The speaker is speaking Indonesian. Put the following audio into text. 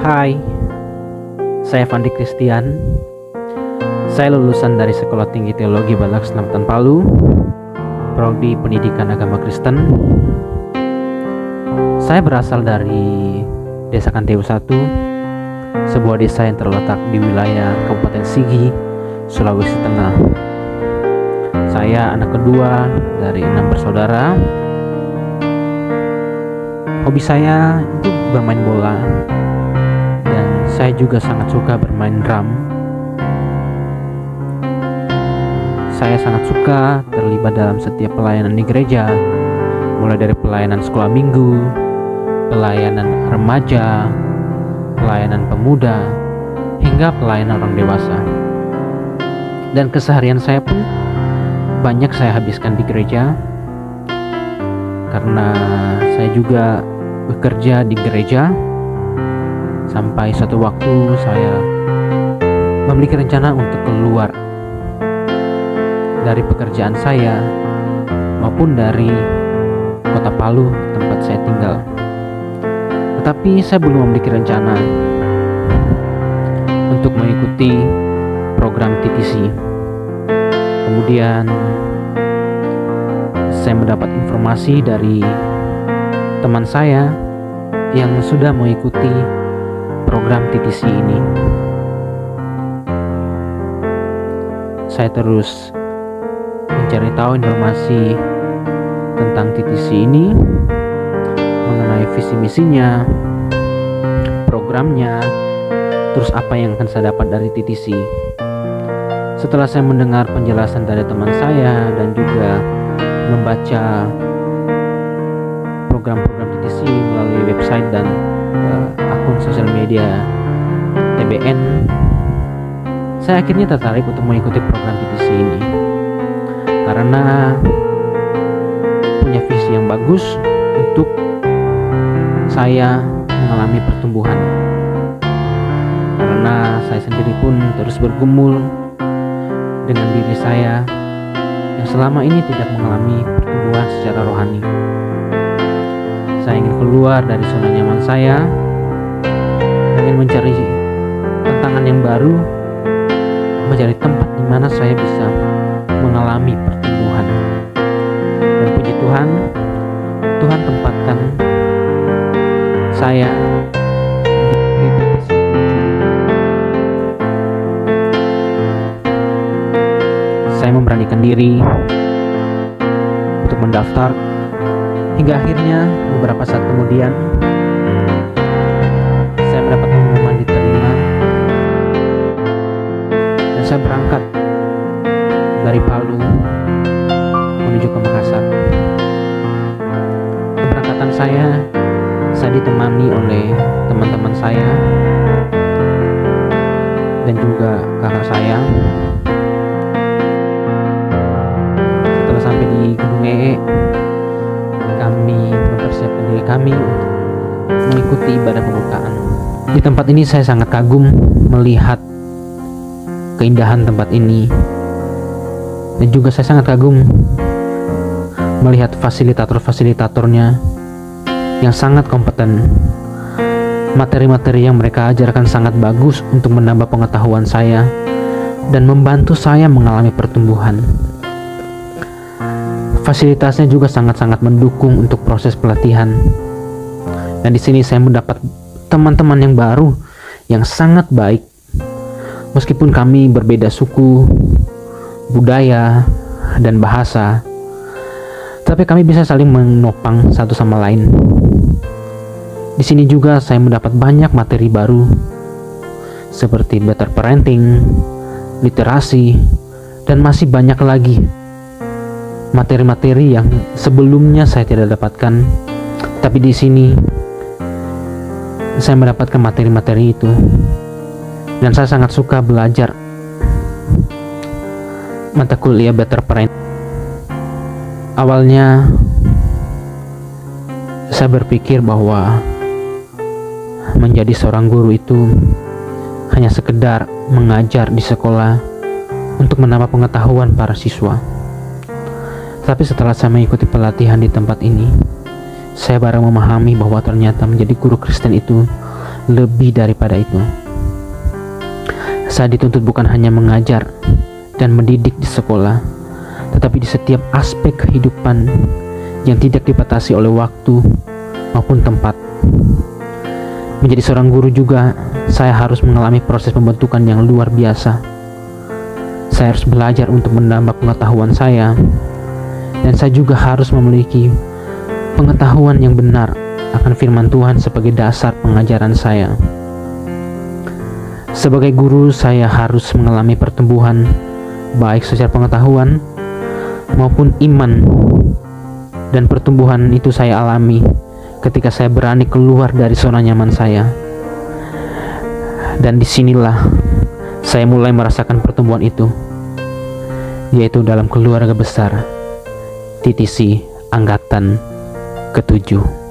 Hai, saya Fandi Christian. Saya lulusan dari Sekolah Tinggi Teologi Badak Selamatan Palu, Prodi Pendidikan Agama Kristen. Saya berasal dari Desa Kanteu 1, sebuah desa yang terletak di wilayah Kabupaten Sigi, Sulawesi Tengah. Saya anak kedua dari 6 bersaudara. Hobi saya itu bermain bola, dan saya juga sangat suka bermain drum. Saya sangat suka terlibat dalam setiap pelayanan di gereja, mulai dari pelayanan sekolah minggu, pelayanan remaja, pelayanan pemuda, hingga pelayanan orang dewasa. Dan keseharian saya pun banyak saya habiskan di gereja, karena saya juga bekerja di gereja. Sampai suatu waktu saya memiliki rencana untuk keluar dari pekerjaan saya maupun dari kota Palu tempat saya tinggal. Tetapi saya belum memiliki rencana untuk mengikuti program TTC. Kemudian saya mendapat informasi dari teman saya yang sudah mengikuti program TTC ini. Saya terus mencari tahu informasi tentang TTC ini, mengenai visi misinya, programnya, terus apa yang akan saya dapat dari TTC. Setelah saya mendengar penjelasan dari teman saya dan juga membaca program-program TTC melalui website dan akun sosial media TBN, saya akhirnya tertarik untuk mengikuti program TTC ini karena punya visi yang bagus untuk saya mengalami pertumbuhan. Karena saya sendiri pun terus bergumul dengan diri saya yang selama ini tidak mengalami pertumbuhan secara rohani. Saya ingin keluar dari zona nyaman saya, ingin mencari tantangan yang baru, mencari tempat di mana saya bisa mengalami pertumbuhan. Dan puji Tuhan, Tuhan tempatkan saya di TTC. Saya memberanikan diri untuk mendaftar, hingga akhirnya beberapa saat kemudian saya mendapat pengumuman diterima, dan saya berangkat dari Palu menuju ke Makassar. Keberangkatan saya ditemani oleh teman-teman saya dan juga kakak saya. Setelah sampai di Gunung Ee, kami mempersiapkan diri kami untuk mengikuti ibadah pembukaan. Di tempat ini saya sangat kagum melihat keindahan tempat ini, dan juga saya sangat kagum melihat fasilitator-fasilitatornya yang sangat kompeten. Materi-materi yang mereka ajarkan sangat bagus untuk menambah pengetahuan saya dan membantu saya mengalami pertumbuhan. Fasilitasnya juga sangat-sangat mendukung untuk proses pelatihan. Dan di sini saya mendapat teman-teman yang baru yang sangat baik. Meskipun kami berbeda suku, budaya, dan bahasa, tapi kami bisa saling menopang satu sama lain. Di sini juga saya mendapat banyak materi baru seperti better parenting, literasi, dan masih banyak lagi materi-materi yang sebelumnya saya tidak dapatkan. Tapi di sini saya mendapatkan materi-materi itu, dan saya sangat suka belajar mata kuliah better parenting. Awalnya saya berpikir bahwa menjadi seorang guru itu hanya sekedar mengajar di sekolah untuk menambah pengetahuan para siswa. Tapi setelah saya mengikuti pelatihan di tempat ini, saya baru memahami bahwa ternyata menjadi guru Kristen itu lebih daripada itu. Saya dituntut bukan hanya mengajar dan mendidik di sekolah, tetapi di setiap aspek kehidupan yang tidak dibatasi oleh waktu maupun tempat. Menjadi seorang guru juga, saya harus mengalami proses pembentukan yang luar biasa. Saya harus belajar untuk menambah pengetahuan saya, dan saya juga harus memiliki pengetahuan yang benar akan firman Tuhan sebagai dasar pengajaran saya. Sebagai guru, saya harus mengalami pertumbuhan baik secara pengetahuan maupun iman, dan pertumbuhan itu saya alami ketika saya berani keluar dari zona nyaman saya. Dan disinilah saya mulai merasakan pertumbuhan itu, yaitu dalam keluarga besar TTC Angkatan ke-7.